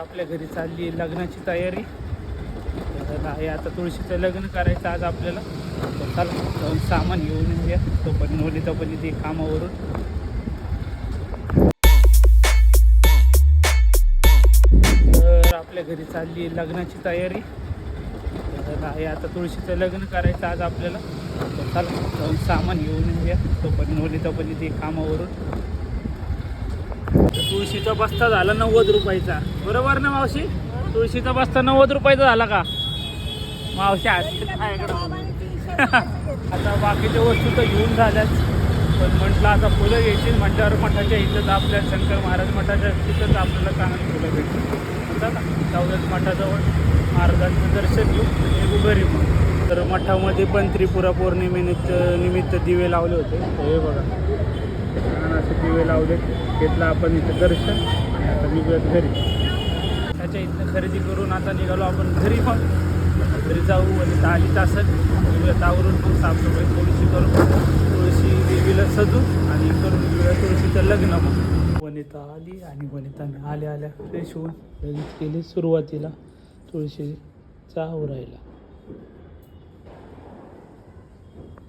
आपल्या घरी चालली लग्नाची तयारी. तर आहे आता तुळशीचं लग्न करायचं आज आपल्याला. तर चला जाऊन सामान घेऊन येऊया. तोपर्यंत ते कामावरून. तर आपल्या घरी चालली लग्नाची तयारी. तर आहे आता तुळशीचं लग्न करायचं आज आपल्याला. तर चला जाऊन सामान घेऊन येऊया. तोपर्यंत ते कामावरून. तर तुळशीचा बस्ता झाला 90 रुपयाचा. बरोबर ना मावशी? तुळशीचा बस्ता 90 रुपयाचा झाला का मावशी? आता बाकीच्या वस्तू तर घेऊन झाल्याच, पण म्हटलं आता फुलं घ्यायची म्हटल्यावर मठाच्या इथं आपल्या शंकर महाराज मठाच्या तिथंच आपल्याला चांगली फुलं भेटली. आता चौदाच मठाजवळ महाराजांचं दर्शन घेऊ निघू घरी मग. तर मठामध्ये पण त्रिपुरा पौर्णिमेनिमित्त दिवे लावले होते. हे बघा छान असे दिवे लावले. घेतलं आपण इथं दर्शन आणि आता निघूयात घरी. त्याच्या इथनं खरेदी करून आता निघालो आपण घरी. मग घरी जाऊ आणि 10 तासात निघूयात आवरून. मग साफसफाई थोडीशी करून तुळशी देवीला सजू आणि करून घेऊया तुळशीचं लग्न. मग वनिता आली आणि वनिताने आल्या फ्रेश होऊन लगेच केली सुरुवातीला तुळशीचा आवरायला.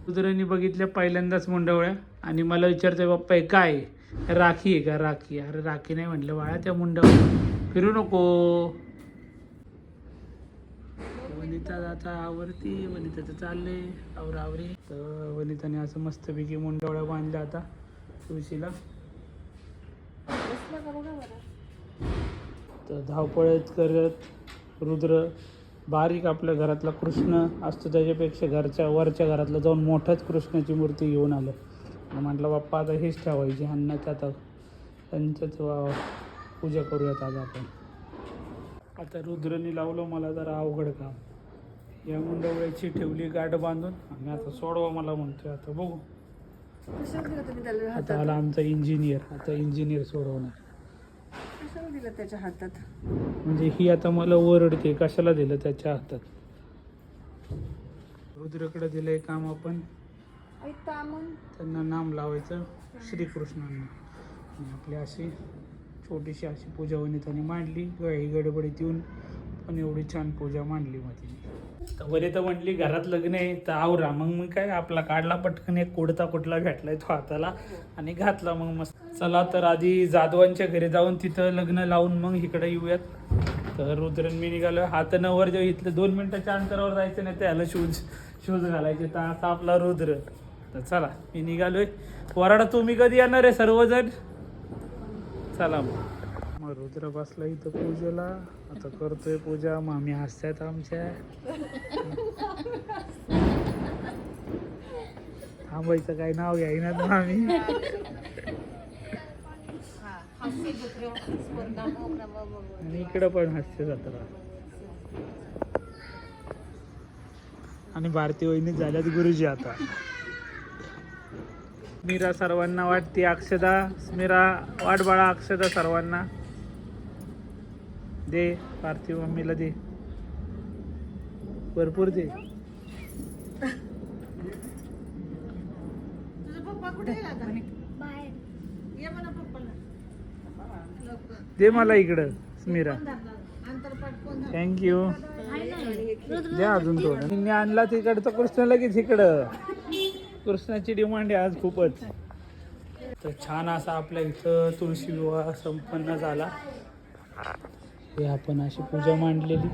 रुद्रांनी बघितल्या पहिल्यांदाच मुंडवळ्या आणि मला विचारतोय बाप्पा हे काय राखी आहे का? राखी? अरे राखी नाही म्हटलं बाळा, त्या मुंडवळ्या फिरू नको. वनिता आता आवरती. वनिताचं चाललंय आवरावरी. तर वनिताने असं मस्तपैकी मुंडवळ्या बांधल्या आता तुळशीला. तर धावपळत करत रुद्र बारीक आपल्या घरातला कृष्ण असतो त्याच्यापेक्षा वरच्या घरातला जाऊन मोठाच कृष्णाची मूर्ती घेऊन आलं. म्हटलं बाप्पा आता हेच ठेवायची अन्नात, आता त्यांच्याच पूजा करूयात आज आपण. आता रुद्रनी लावलं मला जरा अवघड काम. या मुंडवळ्याची ठेवली गाठ बांधून आणि आता सोडवा मला म्हणतोय. आता बघू. आता आला आमचा इंजिनियर. आता इंजिनियर सोडवणार. कशाला दिलं त्याच्या हातात? म्हणजे ही आता मला ओरडते कशाला दिलं त्याच्या हातात. रुद्रकडे दिलंय काम आपण. त्यांना नाम लावायचं श्रीकृष्णांना. आणि आपली अशी छोटीशी अशी पूजा वनिताने मांडली. ही गडबडीत येऊन पण एवढी छान पूजा मांडली मग तिने. तर वनिता म्हटली घरात लग्न आहे तर आवरा. मग मी काय आपला काढला पटकन एक कुडता कुठला भेटलाय तो हाताला आणि घातला. मग मस्त चला तर आधी जाधवांच्या घरी जाऊन तिथं लग्न लावून मग इकडे येऊयात. तर रुद्रन मी निघालो. हात नवर जेव्हा इथलं 2 मिनिटाच्या अंतरावर जायचं नाही त्याला शूज घालायचे. तर असा आपला रुद्र. तर चला मी निघालोय. वराडा तुम्ही कधी येणार आहे सर्वजण? चला मग रुद्र बसला इथं पूजेला. आता करतोय पूजा. मामी हसतायत आमच्या. थांबायचं काय नाव घ्यायना मामी. आणि इकडं पण हास्य जत्रा. आणि भारती वहिनी झाल्यात गुरुजी. आता स्मिरा सर्वांना वाटते अक्षदा. स्मिरा वाट बाळा अक्षदा सर्वांना दे. पार्थिव मम्मीला दे भरपूर दे. दे मला इकडं स्मिरा. थँक्यू. द्या अजून थोडं. मी आणला तिकडचं कृष्ण लगेच इकडं. कृष्णाची डिमांड आहे आज खूपच. तर छान असा आपल्या इथं तुळशी विवाह संपन्न झाला. हे आपण अशी पूजा मांडलेली.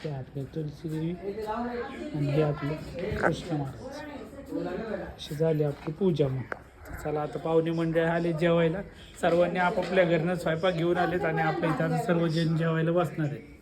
हे आपले तुळशी देवी आणि हे आपले कृष्ण महाराज. अशी झाली आपली पूजा. मग चला आता पाहुणे मंडळ आले जेवायला. सर्वांनी आपापल्या घरनं स्वयंपाक घेऊन आलेत आणि आपल्या इथं सर्वजण जेवायला बसणार आहे.